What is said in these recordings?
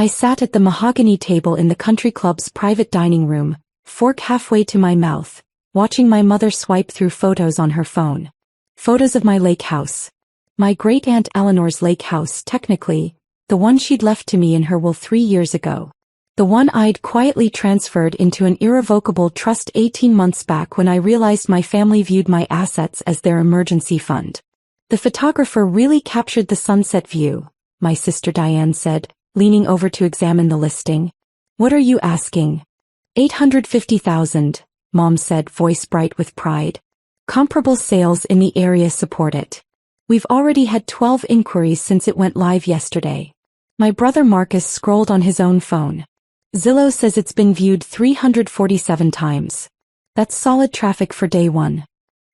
I sat at the mahogany table in the country club's private dining room, fork halfway to my mouth, watching my mother swipe through photos on her phone. Photos of my lake house. My great-aunt Eleanor's lake house, technically, the one she'd left to me in her will 3 years ago. The one I'd quietly transferred into an irrevocable trust 18 months back when I realized my family viewed my assets as their emergency fund. The photographer really captured the sunset view, my sister Diane said, leaning over to examine the listing. What are you asking? $850,000, Mom said, voice bright with pride. Comparable sales in the area support it. We've already had 12 inquiries since it went live yesterday. My brother Marcus scrolled on his own phone. Zillow says it's been viewed 347 times. That's solid traffic for day one.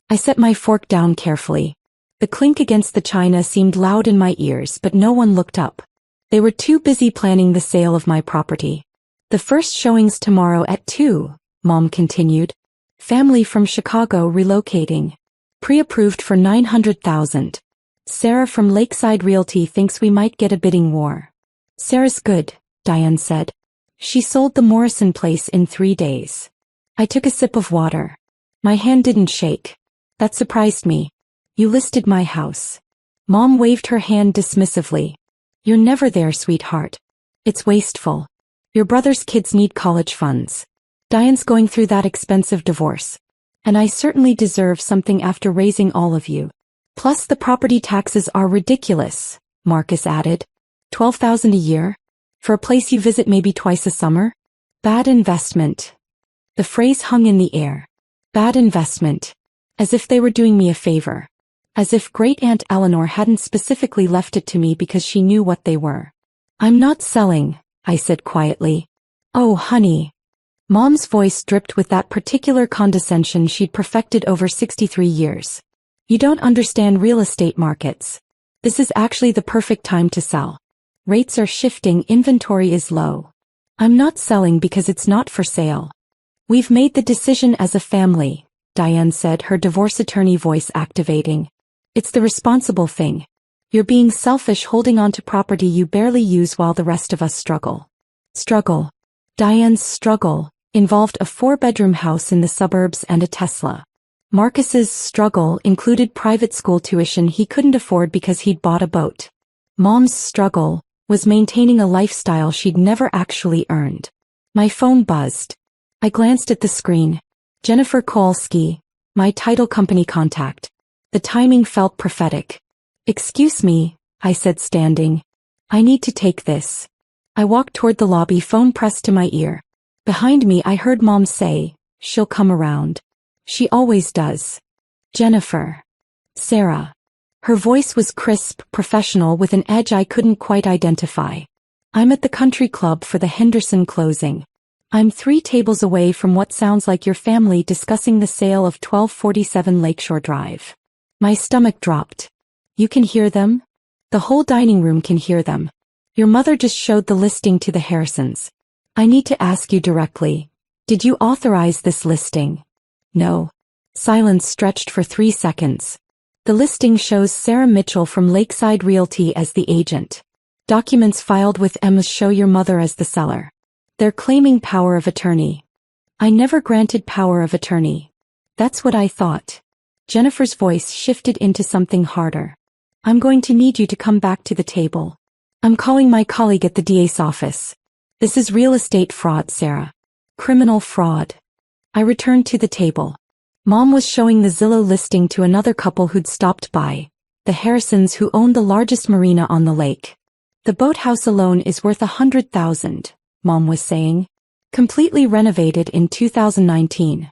I set my fork down carefully. The clink against the china seemed loud in my ears, but no one looked up. They were too busy planning the sale of my property. The first showing's tomorrow at 2, Mom continued. Family from Chicago relocating. Pre-approved for $900,000. Sarah from Lakeside Realty thinks we might get a bidding war. Sarah's good, Diane said. She sold the Morrison place in 3 days. I took a sip of water. My hand didn't shake. That surprised me. You listed my house. Mom waved her hand dismissively. You're never there, sweetheart. It's wasteful. Your brother's kids need college funds. Diane's going through that expensive divorce. And I certainly deserve something after raising all of you. Plus the property taxes are ridiculous, Marcus added. $12,000 a year? For a place you visit maybe twice a summer? Bad investment. The phrase hung in the air. Bad investment. As if they were doing me a favor. As if Great-Aunt Eleanor hadn't specifically left it to me because she knew what they were. I'm not selling, I said quietly. Oh, honey. Mom's voice dripped with that particular condescension she'd perfected over 63 years. You don't understand real estate markets. This is actually the perfect time to sell. Rates are shifting, inventory is low. I'm not selling because it's not for sale. We've made the decision as a family, Diane said, her divorce attorney voice activating. It's the responsible thing. You're being selfish holding on to property you barely use while the rest of us struggle. Struggle. Diane's struggle involved a 4-bedroom house in the suburbs and a Tesla. Marcus's struggle included private school tuition he couldn't afford because he'd bought a boat. Mom's struggle was maintaining a lifestyle she'd never actually earned. My phone buzzed. I glanced at the screen. Jennifer Kowalski, my title company contact. The timing felt prophetic. Excuse me, I said, standing. I need to take this. I walked toward the lobby, phone pressed to my ear. Behind me I heard Mom say, she'll come around. She always does. Jennifer. Sarah. Her voice was crisp, professional, with an edge I couldn't quite identify. I'm at the country club for the Henderson closing. I'm 3 tables away from what sounds like your family discussing the sale of 1247 Lakeshore Drive. My stomach dropped. You can hear them? The whole dining room can hear them. Your mother just showed the listing to the Harrisons. I need to ask you directly. Did you authorize this listing? No. Silence stretched for 3 seconds. The listing shows Sarah Mitchell from Lakeside Realty as the agent. Documents filed with Emma's show your mother as the seller. They're claiming power of attorney. I never granted power of attorney. That's what I thought. Jennifer's voice shifted into something harder. I'm going to need you to come back to the table. I'm calling my colleague at the DA's office. This is real estate fraud, Sarah. Criminal fraud. I returned to the table. Mom was showing the Zillow listing to another couple who'd stopped by, the Harrisons, who owned the largest marina on the lake. The boathouse alone is worth $100,000, Mom was saying. Completely renovated in 2019.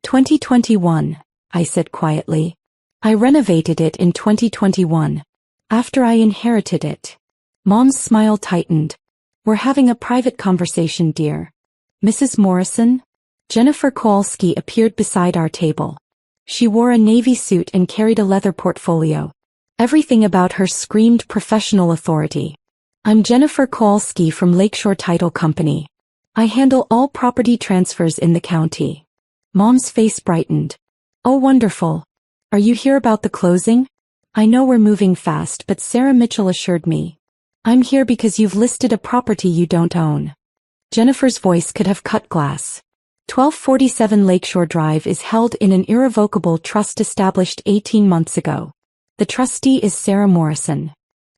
2021, I said quietly. I renovated it in 2021. After I inherited it. Mom's smile tightened. We're having a private conversation, dear. Mrs. Morrison? Jennifer Kowalski appeared beside our table. She wore a navy suit and carried a leather portfolio. Everything about her screamed professional authority. I'm Jennifer Kowalski from Lakeshore Title Company. I handle all property transfers in the county. Mom's face brightened. Oh, wonderful. Are you here about the closing? I know we're moving fast, but Sarah Mitchell assured me. I'm here because you've listed a property you don't own. Jennifer's voice could have cut glass. 1247 Lakeshore Drive is held in an irrevocable trust established 18 months ago. The trustee is Sarah Morrison.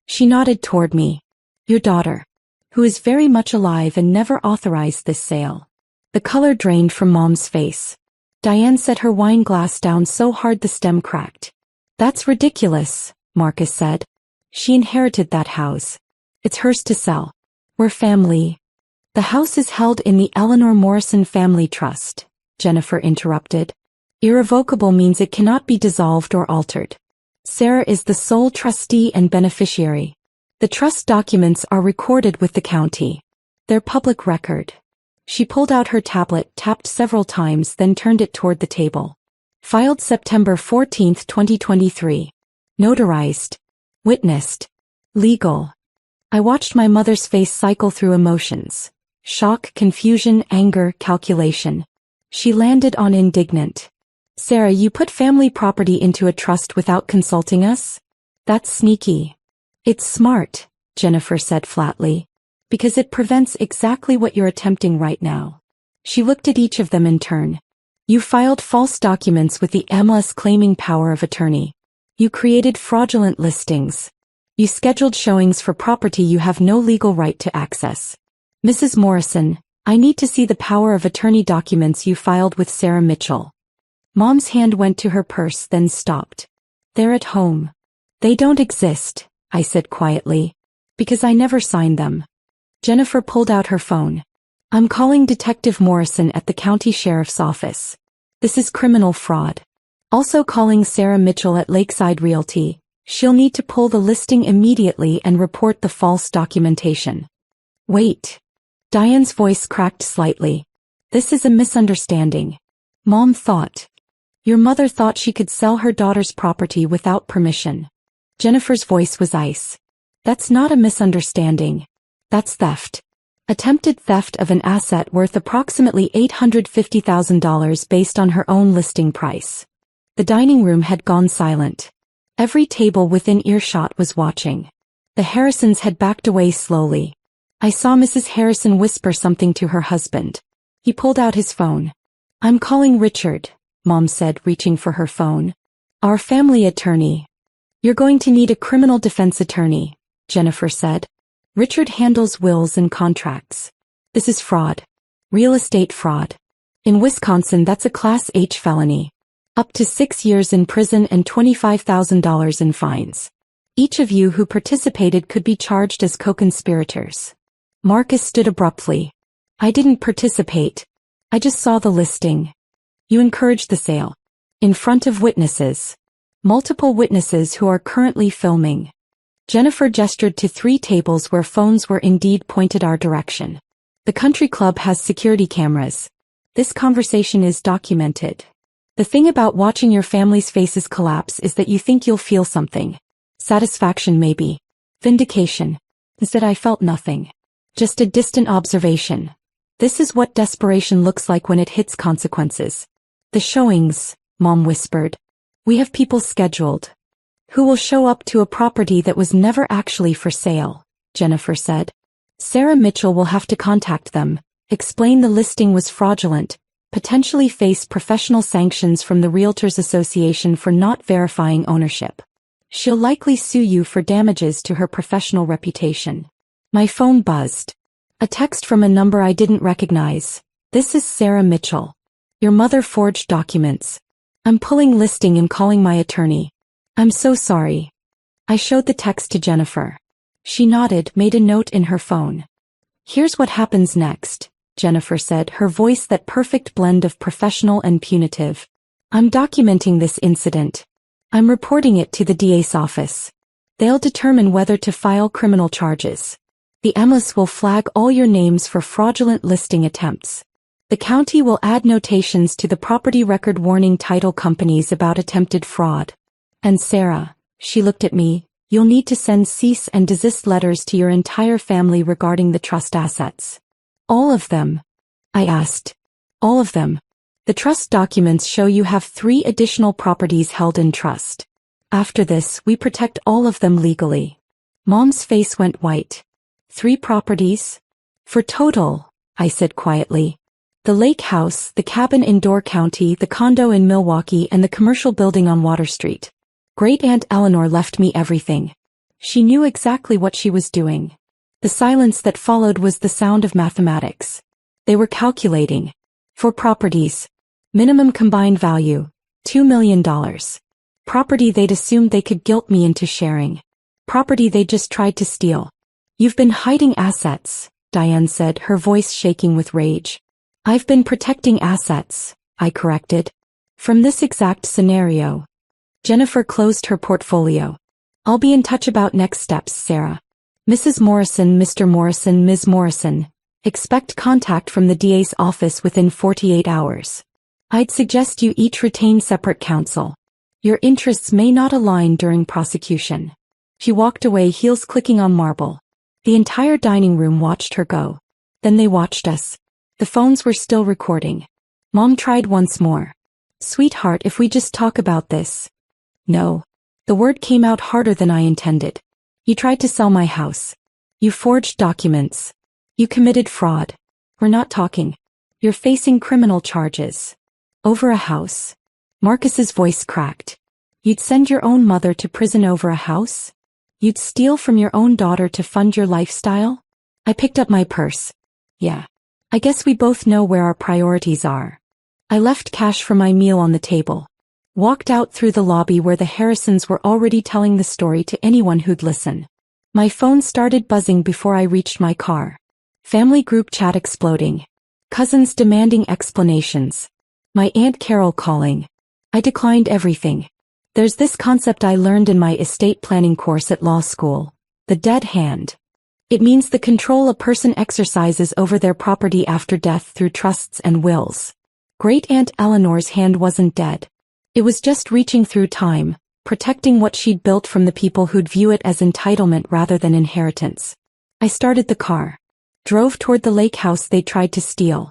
She nodded toward me. Your daughter, who is very much alive and never authorized this sale. The color drained from Mom's face. Diane set her wine glass down so hard the stem cracked. That's ridiculous, Marcus said. She inherited that house. It's hers to sell. We're family. The house is held in the Eleanor Morrison Family Trust, Jennifer interrupted. Irrevocable means it cannot be dissolved or altered. Sarah is the sole trustee and beneficiary. The trust documents are recorded with the county. They're public record. She pulled out her tablet, tapped several times, then turned it toward the table. Filed September 14, 2023. Notarized. Witnessed. Legal. I watched my mother's face cycle through emotions. Shock, confusion, anger, calculation. She landed on indignant. Sarah, you put family property into a trust without consulting us? That's sneaky. It's smart, Jennifer said flatly. Because it prevents exactly what you're attempting right now. She looked at each of them in turn. You filed false documents with the MLS claiming power of attorney. You created fraudulent listings. You scheduled showings for property you have no legal right to access. Mrs. Morrison, I need to see the power of attorney documents you filed with Sarah Mitchell. Mom's hand went to her purse, then stopped. They're at home. They don't exist, I said quietly. Because I never signed them. Jennifer pulled out her phone. I'm calling Detective Morrison at the county sheriff's office. This is criminal fraud. Also calling Sarah Mitchell at Lakeside Realty. She'll need to pull the listing immediately and report the false documentation. Wait. Diane's voice cracked slightly. This is a misunderstanding. Mom thought. Your mother thought she could sell her daughter's property without permission. Jennifer's voice was ice. That's not a misunderstanding. That's theft. Attempted theft of an asset worth approximately $850,000 based on her own listing price. The dining room had gone silent. Every table within earshot was watching. The Harrisons had backed away slowly. I saw Mrs. Harrison whisper something to her husband. He pulled out his phone. I'm calling Richard, Mom said, reaching for her phone. Our family attorney. You're going to need a criminal defense attorney, Jennifer said. Richard handles wills and contracts. This is fraud. Real estate fraud. In Wisconsin, that's a Class H felony. Up to 6 years in prison and $25,000 in fines. Each of you who participated could be charged as co-conspirators. Marcus stood abruptly. I didn't participate. I just saw the listing. You encouraged the sale. In front of witnesses. Multiple witnesses who are currently filming. Jennifer gestured to 3 tables where phones were indeed pointed our direction. The country club has security cameras. This conversation is documented. The thing about watching your family's faces collapse is that you think you'll feel something. Satisfaction maybe. Vindication. Instead I felt nothing. Just a distant observation. This is what desperation looks like when it hits consequences. The showings, Mom whispered. We have people scheduled. Who will show up to a property that was never actually for sale, Jennifer said. Sarah Mitchell will have to contact them, explain the listing was fraudulent, potentially face professional sanctions from the Realtors Association for not verifying ownership. She'll likely sue you for damages to her professional reputation. My phone buzzed. A text from a number I didn't recognize. This is Sarah Mitchell. Your mother forged documents. I'm pulling listing and calling my attorney. I'm so sorry. I showed the text to Jennifer. She nodded, made a note in her phone. Here's what happens next, Jennifer said, her voice that perfect blend of professional and punitive. I'm documenting this incident. I'm reporting it to the DA's office. They'll determine whether to file criminal charges. The MLS will flag all your names for fraudulent listing attempts. The county will add notations to the property record warning title companies about attempted fraud. And Sarah, she looked at me, you'll need to send cease and desist letters to your entire family regarding the trust assets. All of them? I asked. All of them. The trust documents show you have 3 additional properties held in trust. After this, we protect all of them legally. Mom's face went white. 3 properties? For total, I said quietly. The lake house, the cabin in Door County, the condo in Milwaukee, and the commercial building on Water Street. Great-Aunt Eleanor left me everything. She knew exactly what she was doing. The silence that followed was the sound of mathematics. They were calculating. 4 properties. Minimum combined value, $2 million. Property they'd assumed they could guilt me into sharing. Property they just tried to steal. You've been hiding assets, Diane said, her voice shaking with rage. I've been protecting assets, I corrected. From this exact scenario. Jennifer closed her portfolio. I'll be in touch about next steps, Sarah. Mrs. Morrison, Mr. Morrison, Ms. Morrison. Expect contact from the DA's office within 48 hours. I'd suggest you each retain separate counsel. Your interests may not align during prosecution. She walked away, heels clicking on marble. The entire dining room watched her go. Then they watched us. The phones were still recording. Mom tried once more. Sweetheart, if we just talk about this. No. The word came out harder than I intended. You tried to sell my house. You forged documents. You committed fraud. We're not talking. You're facing criminal charges. Over a house. Marcus's voice cracked. You'd send your own mother to prison over a house? You'd steal from your own daughter to fund your lifestyle? I picked up my purse. Yeah. I guess we both know where our priorities are. I left cash for my meal on the table. Walked out through the lobby where the Harrisons were already telling the story to anyone who'd listen. My phone started buzzing before I reached my car. Family group chat exploding. Cousins demanding explanations. My Aunt Carol calling. I declined everything. There's this concept I learned in my estate planning course at law school. The dead hand. It means the control a person exercises over their property after death through trusts and wills. Great-Aunt Eleanor's hand wasn't dead. It was just reaching through time, protecting what she'd built from the people who'd view it as entitlement rather than inheritance. I started the car. Drove toward the lake house they tried to steal.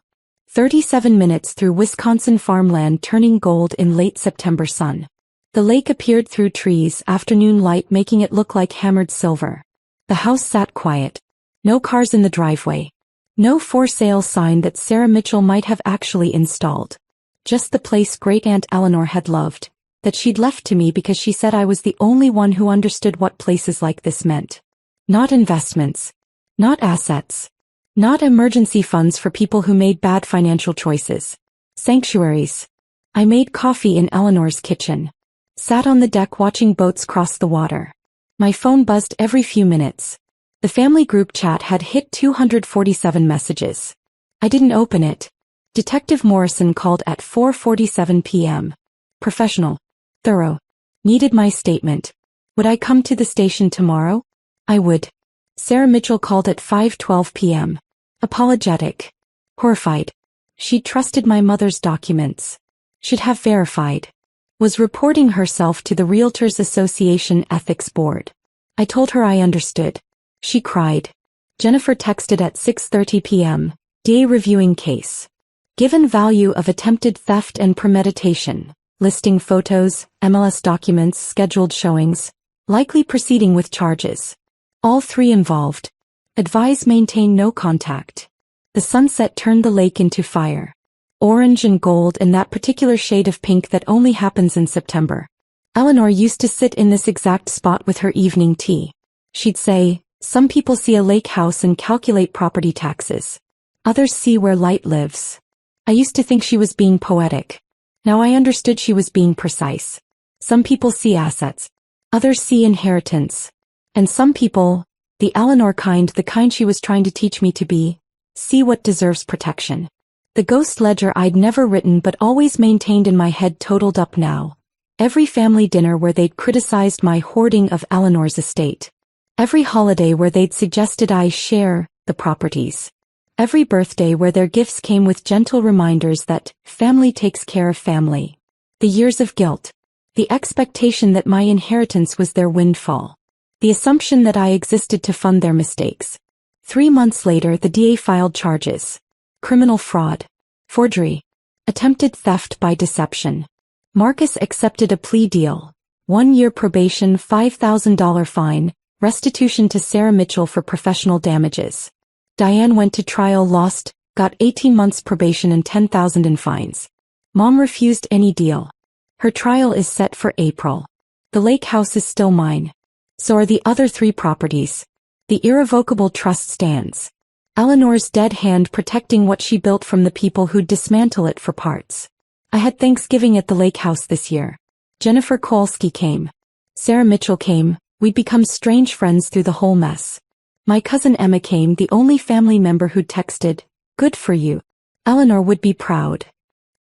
37 minutes through Wisconsin farmland turning gold in late September sun. The lake appeared through trees, afternoon light making it look like hammered silver. The house sat quiet. No cars in the driveway. No for sale sign that Sarah Mitchell might have actually installed. Just the place Great-Aunt Eleanor had loved, that she'd left to me because she said I was the only one who understood what places like this meant. Not investments. Not assets. Not emergency funds for people who made bad financial choices. Sanctuaries. I made coffee in Eleanor's kitchen. Sat on the deck watching boats cross the water. My phone buzzed every few minutes. The family group chat had hit 247 messages. I didn't open it. Detective Morrison called at 4:47 p.m. Professional. Thorough. Needed my statement. Would I come to the station tomorrow? I would. Sarah Mitchell called at 5:12 p.m. Apologetic. Horrified. She'd trusted my mother's documents. Should have verified. Was reporting herself to the Realtors Association Ethics Board. I told her I understood. She cried. Jennifer texted at 6:30 p.m. DA reviewing case. Given value of attempted theft and premeditation. Listing photos, MLS documents, scheduled showings. Likely proceeding with charges. All 3 involved. Advise maintain no contact. The sunset turned the lake into fire. Orange and gold and that particular shade of pink that only happens in September. Eleanor used to sit in this exact spot with her evening tea. She'd say, some people see a lake house and calculate property taxes. Others see where light lives. I used to think she was being poetic. Now I understood she was being precise. Some people see assets. Others see inheritance. And some people, the Eleanor kind, the kind she was trying to teach me to be, see what deserves protection. The ghost ledger I'd never written but always maintained in my head totaled up now. Every family dinner where they'd criticized my hoarding of Eleanor's estate. Every holiday where they'd suggested I share the properties. Every birthday where their gifts came with gentle reminders that family takes care of family. The years of guilt. The expectation that my inheritance was their windfall. The assumption that I existed to fund their mistakes. 3 months later, the DA filed charges. Criminal fraud. Forgery. Attempted theft by deception. Marcus accepted a plea deal. 1 year probation, $5,000 fine, Restitution to Sarah Mitchell for professional damages. Diane went to trial, lost, got 18 months probation and 10,000 in fines. Mom refused any deal. Her trial is set for April. The lake house is still mine. So are the other 3 properties. The irrevocable trust stands. Eleanor's dead hand protecting what she built from the people who'd dismantle it for parts. I had Thanksgiving at the lake house this year. Jennifer Kowalski came. Sarah Mitchell came. We'd become strange friends through the whole mess. My cousin Emma came, the only family member who'd texted, "Good for you." Eleanor would be proud.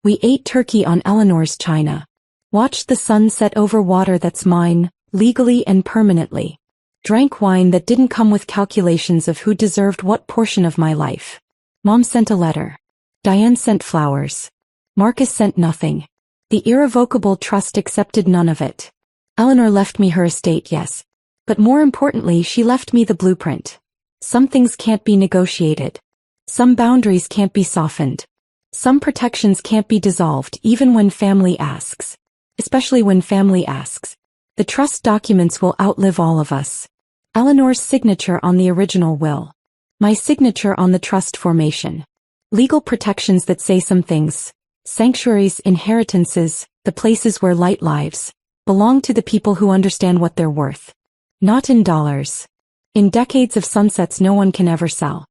We ate turkey on Eleanor's china. Watched the sun set over water that's mine, legally and permanently. Drank wine that didn't come with calculations of who deserved what portion of my life. Mom sent a letter. Diane sent flowers. Marcus sent nothing. The irrevocable trust accepted none of it. Eleanor left me her estate, yes. But more importantly, she left me the blueprint. Some things can't be negotiated. Some boundaries can't be softened. Some protections can't be dissolved even when family asks. Especially when family asks. The trust documents will outlive all of us. Eleanor's signature on the original will. My signature on the trust formation. Legal protections that say some things. Sanctuaries, inheritances, the places where light lives, belong to the people who understand what they're worth. Not in dollars. In decades of sunsets no one can ever sell.